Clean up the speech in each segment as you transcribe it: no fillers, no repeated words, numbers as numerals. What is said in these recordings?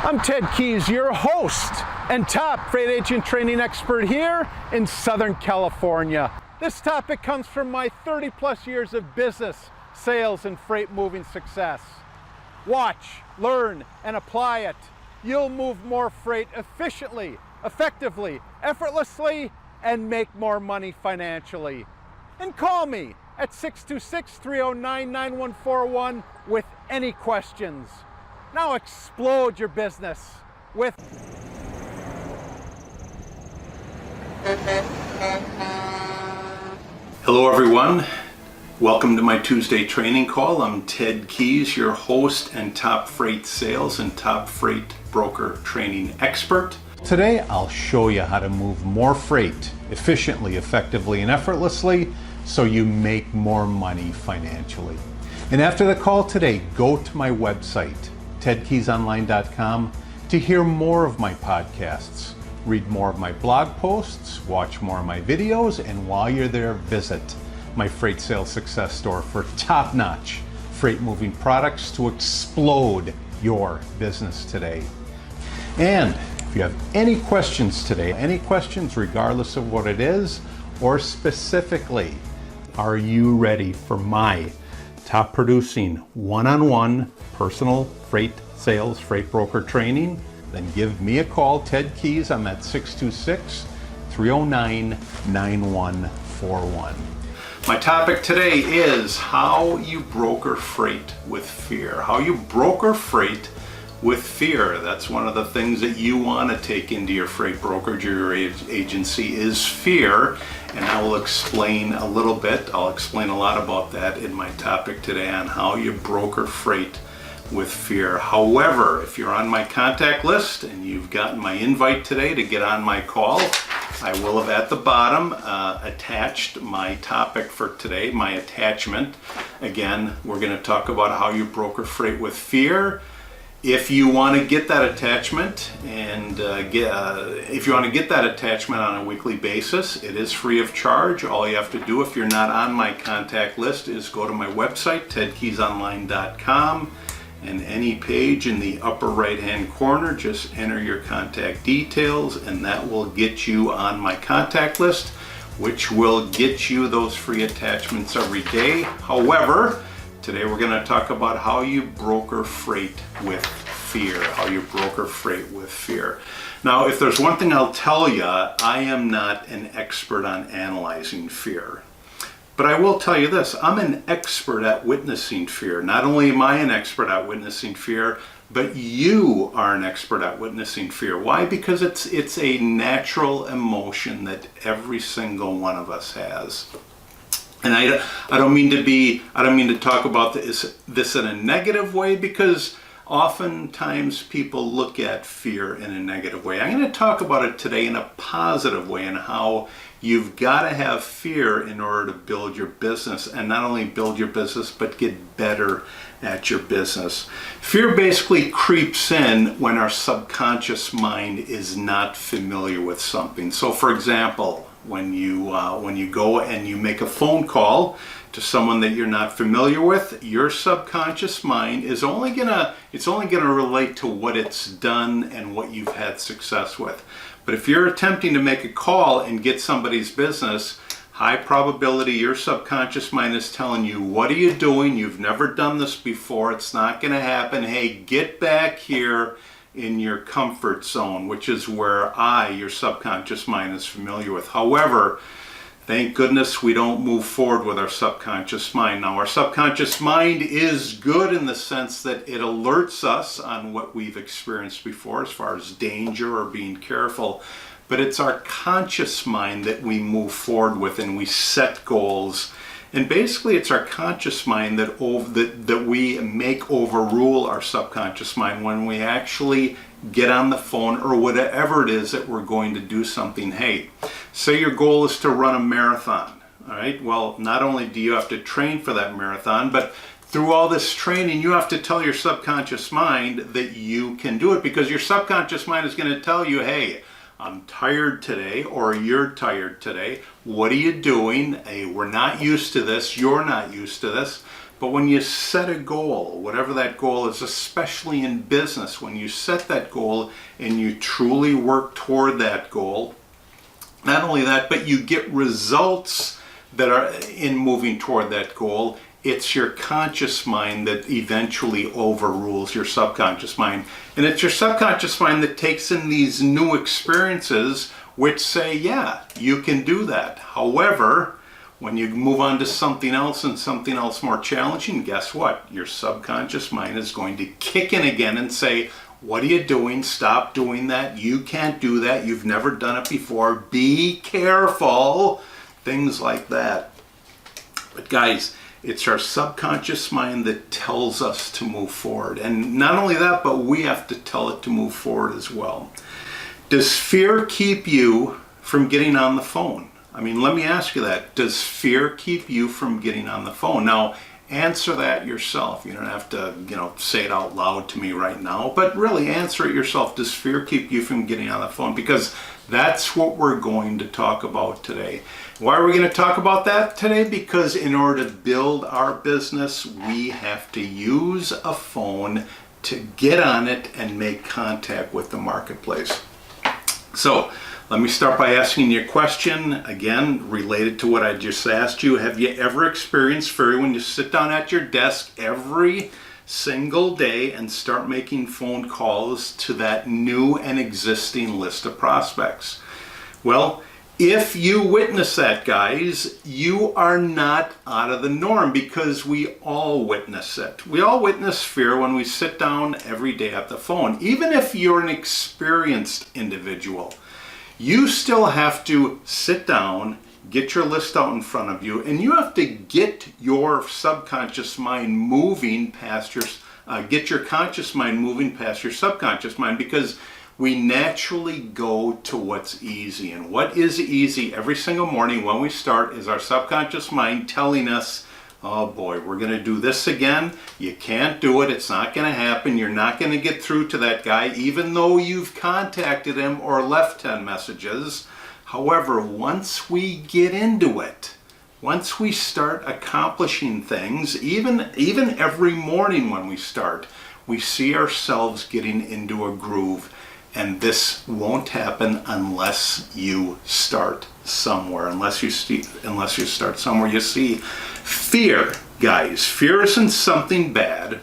I'm Ted Keys, your host and top freight agent training expert here in Southern California. This topic comes from my 30+ years of business, sales, and freight moving success. Watch, learn, and apply it. You'll move more freight efficiently, effectively, effortlessly, and make more money financially. And call me at 626-309-9141 with any questions. Now explode your business with... Hello everyone, welcome to my Tuesday training call. I'm Ted Keys, your host and top freight sales and top freight broker training expert. Today I'll show you how to move more freight efficiently, effectively, and effortlessly so you make more money financially. And after the call today, go to my website, tedkeysonline.com, to hear more of my podcasts, read more of my blog posts, watch more of my videos, and while you're there, visit my Freight Sales Success Store for top-notch freight moving products to explode your business today. And if you have any questions today, any questions regardless of what it is, or specifically, are you ready for my top producing one-on-one personal freight sales, freight broker training? Then give me a call, Ted Keys. I'm at 626-309-9141. My topic today is how you broker freight with fear. How you broker freight with fear. That's one of the things that you want to take into your freight brokerage or your agency is fear. And I will explain a little bit. I'll explain a lot about that in my topic today on how you broker freight with fear. However, if you're on my contact list and you've gotten my invite today to get on my call, I will have at the bottom attached my topic for today, my attachment. Again, we're going to talk about how you broker freight with fear. If you want to get that attachment and if you want to get that attachment on a weekly basis, it is free of charge. All you have to do if you're not on my contact list is go to my website, tedkeysonline.com, and any page in the upper right hand corner, just enter your contact details and that will get you on my contact list, which will get you those free attachments every day. However, today we're going to talk about how you broker freight with fear. How you broker freight with fear. Now, if there's one thing I'll tell you, I am not an expert on analyzing fear. But I will tell you this, I'm an expert at witnessing fear. Not only am I an expert at witnessing fear, but you are an expert at witnessing fear. Why? Because it's a natural emotion that every single one of us has. And I don't mean to talk about this in a negative way, because oftentimes people look at fear in a negative way. I'm going to talk about it today in a positive way, and how you've got to have fear in order to build your business, and not only build your business, but get better at your business. Fear basically creeps in when our subconscious mind is not familiar with something. So for example, when you go and you make a phone call to someone that you're not familiar with, your subconscious mind is only gonna relate to what it's done and what you've had success with. But if you're attempting to make a call and get somebody's business, high probability your subconscious mind is telling you, what are you doing? You've never done this before. It's not going to happen. Hey, get back here in your comfort zone, which is where your subconscious mind is familiar with. However, thank goodness we don't move forward with our subconscious mind. Now, our subconscious mind is good in the sense that it alerts us on what we've experienced before as far as danger or being careful. But it's our conscious mind that we move forward with, and we set goals. And basically, it's our conscious mind that we make overrule our subconscious mind when we actually get on the phone, or whatever it is that we're going to do something. Hey, say your goal is to run a marathon. All right, well, not only do you have to train for that marathon, but through all this training, you have to tell your subconscious mind that you can do it, because your subconscious mind is going to tell you, hey, I'm tired today, or you're tired today. What are you doing? Hey, we're not used to this. You're not used to this. But when you set a goal, whatever that goal is, especially in business, when you set that goal and you truly work toward that goal, not only that, but you get results that are in moving toward that goal. It's your conscious mind that eventually overrules your subconscious mind. And it's your subconscious mind that takes in these new experiences which say, yeah, you can do that. However, when you move on to something else and something else more challenging, guess what? Your subconscious mind is going to kick in again and say, what are you doing? Stop doing that. You can't do that. You've never done it before. Be careful. Things like that. But guys, it's our subconscious mind that tells us to move forward. And not only that, but we have to tell it to move forward as well. Does fear keep you from getting on the phone? I mean, let me ask you that. Does fear keep you from getting on the phone? Now, answer that yourself. You don't have to, say it out loud to me right now, but really answer it yourself. Does fear keep you from getting on the phone? Because that's what we're going to talk about today. Why are we going to talk about that today? Because in order to build our business, we have to use a phone to get on it and make contact with the marketplace. So let me start by asking you a question, again, related to what I just asked you. Have you ever experienced fear when you sit down at your desk every single day and start making phone calls to that new and existing list of prospects? Well, if you witness that, guys, you are not out of the norm, because we all witness it. We all witness fear when we sit down every day at the phone. Even if you're an experienced individual, you still have to sit down, get your list out in front of you, and you have to get your subconscious mind moving past get your conscious mind moving past your subconscious mind, because we naturally go to what's easy. And what is easy every single morning when we start is our subconscious mind telling us, oh boy, we're going to do this again. You can't do it. It's not going to happen. You're not going to get through to that guy, even though you've contacted him or left 10 messages. However, once we get into it, once we start accomplishing things, even every morning when we start, we see ourselves getting into a groove. And this won't happen unless you start somewhere. Unless you start somewhere. You see, fear, guys, fear isn't something bad,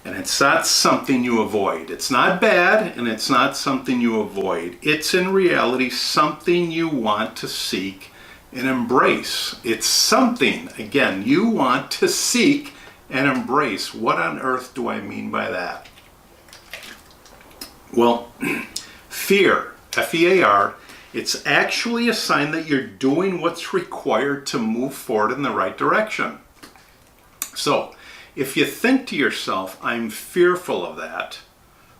and it's not something you avoid. It's not bad, and it's not something you avoid. It's in reality something you want to seek and embrace. It's something, again, you want to seek and embrace. What on earth do I mean by that? Well, fear, F-E-A-R, it's actually a sign that you're doing what's required to move forward in the right direction. So, if you think to yourself, I'm fearful of that,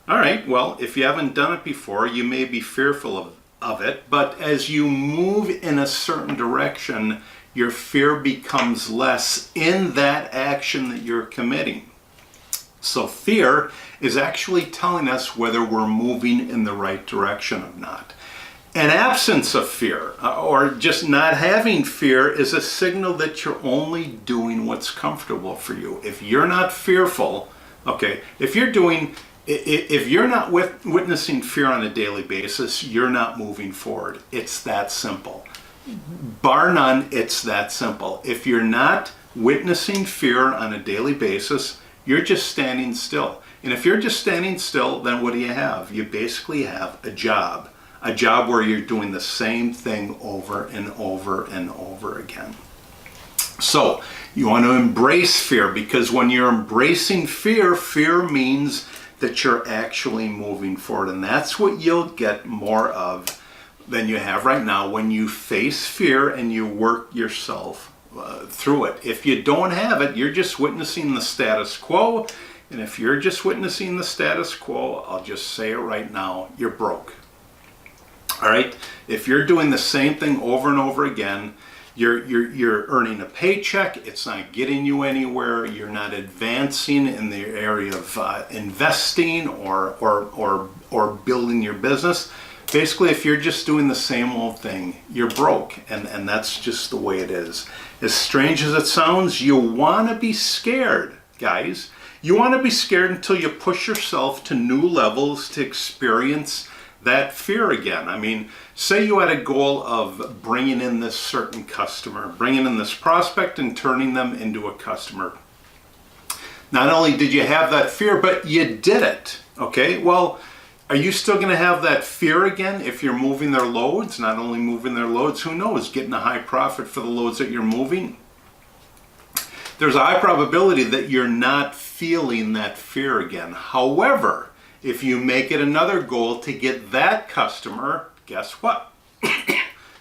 all right, well, if you haven't done it before, you may be fearful of it, but as you move in a certain direction, your fear becomes less in that action that you're committing. So fear is actually telling us whether we're moving in the right direction or not. An absence of fear, or just not having fear, is a signal that you're only doing what's comfortable for you. If you're not fearful, okay, if you're not witnessing fear on a daily basis, you're not moving forward. It's that simple. Bar none, it's that simple. If you're not witnessing fear on a daily basis, you're just standing still. And if you're just standing still, then what do you have? You basically have a job where you're doing the same thing over and over and over again. So you want to embrace fear, because when you're embracing fear, fear means that you're actually moving forward. And that's what you'll get more of than you have right now when you face fear and you work yourself through it. If you don't have it, you're just witnessing the status quo, And if you're just witnessing the status quo, I'll just say it right now, you're broke. All right? If you're doing the same thing over and over again, you're earning a paycheck, it's not getting you anywhere, you're not advancing in the area of investing or building your business. Basically, if you're just doing the same old thing, you're broke, and that's just the way it is. As strange as it sounds, you want to be scared, guys. You want to be scared until you push yourself to new levels to experience that fear again. I mean, say you had a goal of bringing in this certain customer, bringing in this prospect and turning them into a customer. Not only did you have that fear, but you did it, okay? Well, are you still going to have that fear again if you're moving their loads? Not only moving their loads, who knows, getting a high profit for the loads that you're moving? There's a high probability that you're not feeling that fear again. However, if you make it another goal to get that customer, guess what?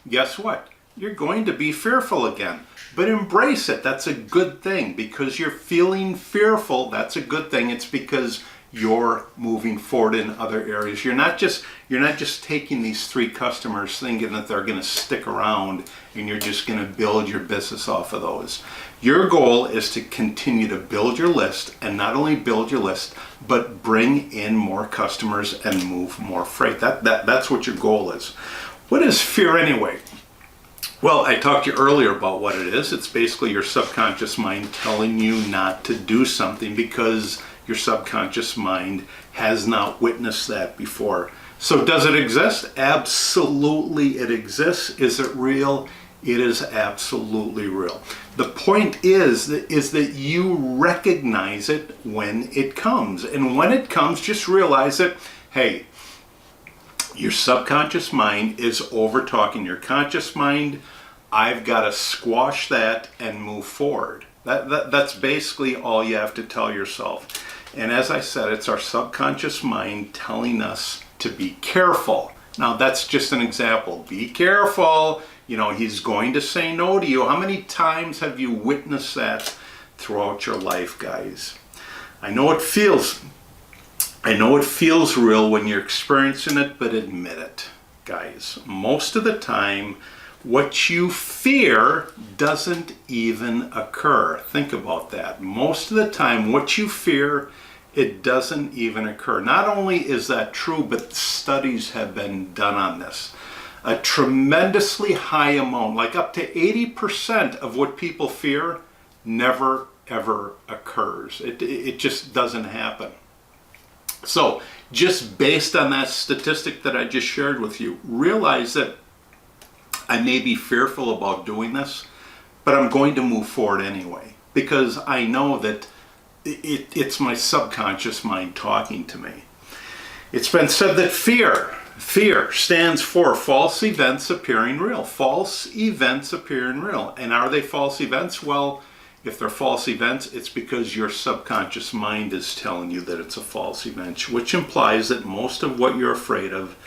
Guess what? You're going to be fearful again. But embrace it. That's a good thing. Because you're feeling fearful, that's a good thing. It's because you're moving forward in other areas. You're not just taking these 3 customers thinking that they're going to stick around and you're just going to build your business off of those. Your goal is to continue to build your list, and not only build your list, but bring in more customers and move more freight. That's what your goal is. What is fear anyway? Well, I talked to you earlier about what it is. It's basically your subconscious mind telling you not to do something because your subconscious mind has not witnessed that before. So does it exist? Absolutely it exists. Is it real? It is absolutely real. The point is that you recognize it when it comes. And when it comes, just realize that, hey, your subconscious mind is over talking your conscious mind. I've got to squash that and move forward. That's basically all you have to tell yourself. And as I said, it's our subconscious mind telling us to be careful. Now, that's just an example. Be careful. You know, he's going to say no to you. How many times have you witnessed that throughout your life, guys? I know it feels real when you're experiencing it, but admit it, guys. Most of the time, what you fear doesn't even occur. Think about that. Most of the time, what you fear, it doesn't even occur. Not only is that true, but studies have been done on this. A tremendously high amount, like up to 80% of what people fear never ever occurs. It just doesn't happen. So just based on that statistic that I just shared with you, realize that I may be fearful about doing this, but I'm going to move forward anyway, because I know that it's my subconscious mind talking to me. It's been said that fear stands for false events appearing real. False events appearing real. And are they false events? Well, if they're false events, it's because your subconscious mind is telling you that it's a false event, which implies that most of what you're afraid of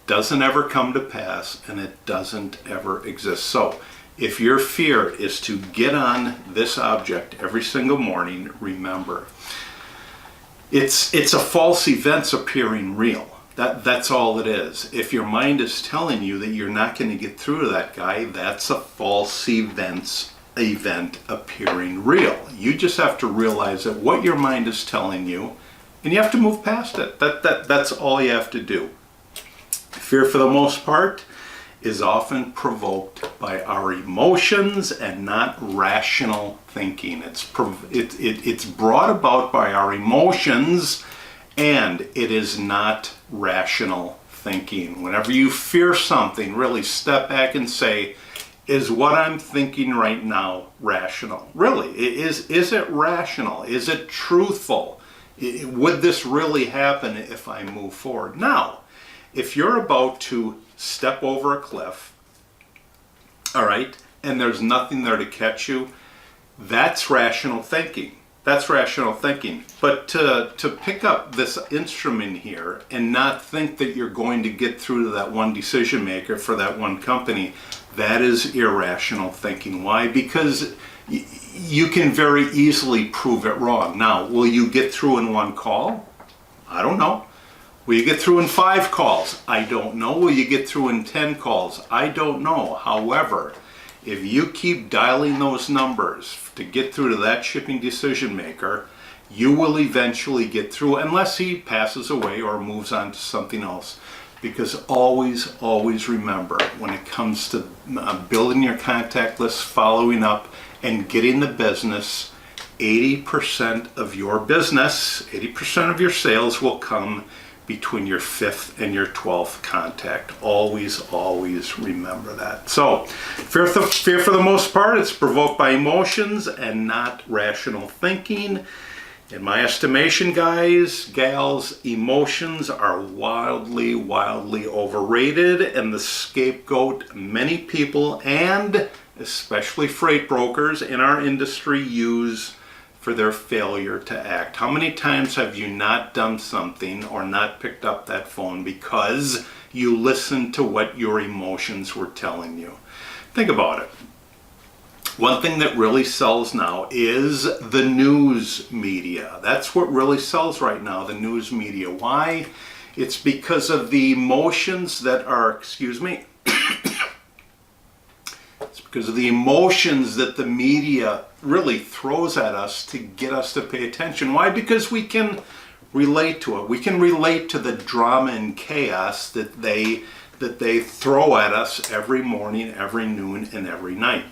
doesn't ever come to pass and it doesn't ever exist. So if your fear is to get on this object every single morning, remember, it's a false events appearing real. That's all it is. If your mind is telling you that you're not going to get through to that guy, that's a false event appearing real. You just have to realize that what your mind is telling you, and you have to move past it. That's all you have to do. Fear, for the most part, is often provoked by our emotions and not rational thinking. It's brought about by our emotions, and it is not rational thinking. Whenever you fear something, really step back and say, is what I'm thinking right now rational? Really, is it rational? Is it truthful? Would this really happen if I move forward? Now, if you're about to step over a cliff, all right, and there's nothing there to catch you, that's rational thinking. That's rational thinking. But to pick up this instrument here and not think that you're going to get through to that one decision maker for that one company, that is irrational thinking. Why? Because you can very easily prove it wrong. Now, will you get through in one call? I don't know. Will you get through in 5 calls? I don't know. Will you get through in 10 calls? I don't know. However, if you keep dialing those numbers to get through to that shipping decision maker, you will eventually get through, unless he passes away or moves on to something else. Because always, always remember, when it comes to building your contact list, following up, and getting the business, 80% of your business, 80% of your sales will come between your 5th and your 12th contact. Always, always remember that. So, fear for the most part, it's provoked by emotions and not rational thinking. In my estimation, guys, gals, emotions are wildly, wildly overrated and the scapegoat many people, and especially freight brokers in our industry, use for their failure to act. How many times have you not done something or not picked up that phone because you listened to what your emotions were telling you? Think about it. One thing that really sells now is the news media. That's what really sells right now, the news media. Why? It's because of the emotions that are, it's because of the emotions that the media really throws at us to get us to pay attention. Why? Because we can relate to it. We can relate to the drama and chaos that they throw at us every morning, every noon, and every night.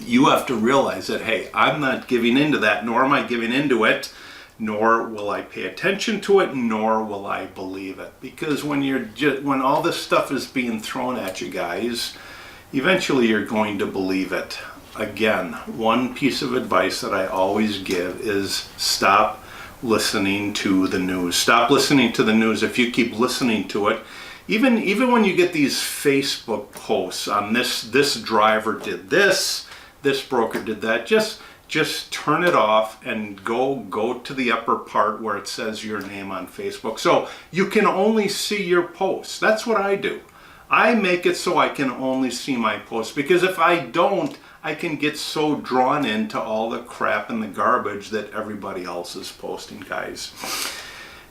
You have to realize that, hey, I'm not giving into that, nor am I giving into it, nor will I pay attention to it, nor will I believe it. Because when all this stuff is being thrown at you guys, eventually you're going to believe it. Again, one piece of advice that I always give is stop listening to the news. Stop listening to the news. If you keep listening to it, even when you get these Facebook posts on this driver did this broker did that, just turn it off and go to the upper part where it says your name on Facebook. So you can only see your posts. That's what I do. I make it so I can only see my posts, because if I don't, I can get so drawn into all the crap and the garbage that everybody else is posting, guys.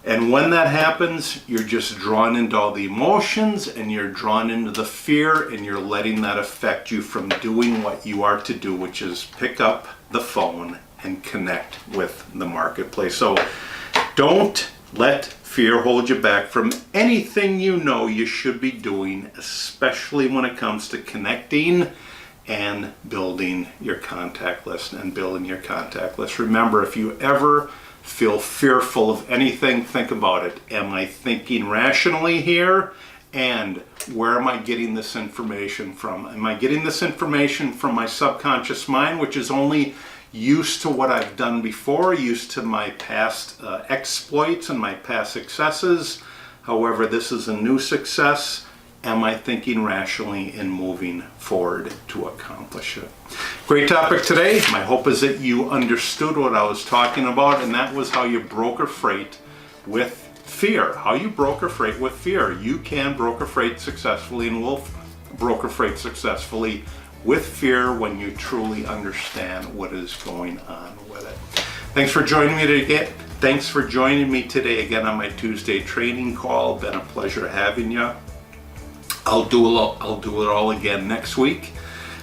And when that happens, you're just drawn into all the emotions and you're drawn into the fear, and you're letting that affect you from doing what you are to do, which is pick up the phone and connect with the marketplace. So don't let fear hold you back from anything you know you should be doing, especially when it comes to connecting and building your contact list Remember, if you ever feel fearful of anything, think about it. Am I thinking rationally here? And where am I getting this information from? Am I getting this information from my subconscious mind, which is only used to what I've done before, used to my past exploits and my past successes? However, this is a new success. Am I thinking rationally and moving forward to accomplish it? Great topic today. My hope is that you understood what I was talking about, and that was how you broker freight with fear. How you broker freight with fear. You can broker freight successfully and will broker freight successfully with fear when you truly understand what is going on with it. Thanks for joining me today. Thanks for joining me today again on my Tuesday training call. Been a pleasure having you. I'll do it all again next week,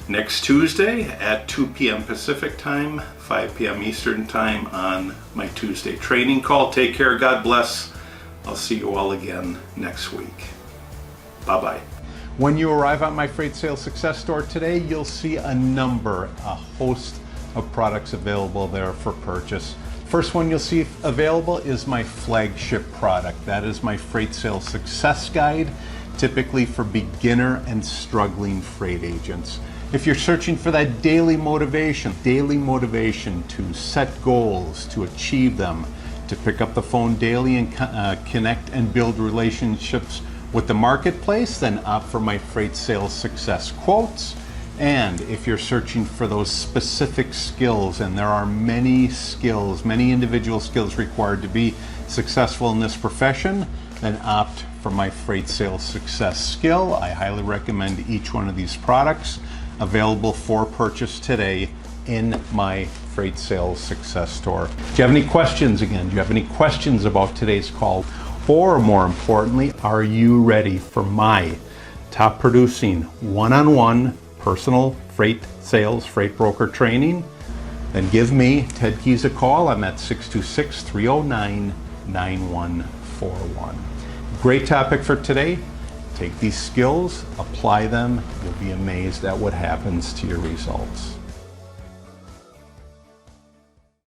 next Tuesday at 2 p.m. Pacific time, 5 p.m. Eastern time on my Tuesday training call. Take care. God bless. I'll see you all again next week. Bye-bye. When you arrive at my Freight Sales Success Store today, you'll see a host of products available there for purchase. First one you'll see available is my flagship product. That is my Freight Sales Success Guide, typically for beginner and struggling freight agents. If you're searching for that daily motivation to set goals, to achieve them, to pick up the phone daily and connect and build relationships with the marketplace, then opt for my Freight Sales Success Quotes. And if you're searching for those specific skills, and there are many individual skills required to be successful in this profession, then opt for my Freight Sales Success Skill. I highly recommend each one of these products. available for purchase today in my Freight Sales Success Store. Do you have any questions again? Do you have any questions about today's call? Or more importantly, are you ready for my top producing one-on-one personal freight sales, freight broker training? Then give me, Ted Keys, a call. I'm at 626-309-9141. Great topic for today. Take these skills, apply them. You'll be amazed at what happens to your results.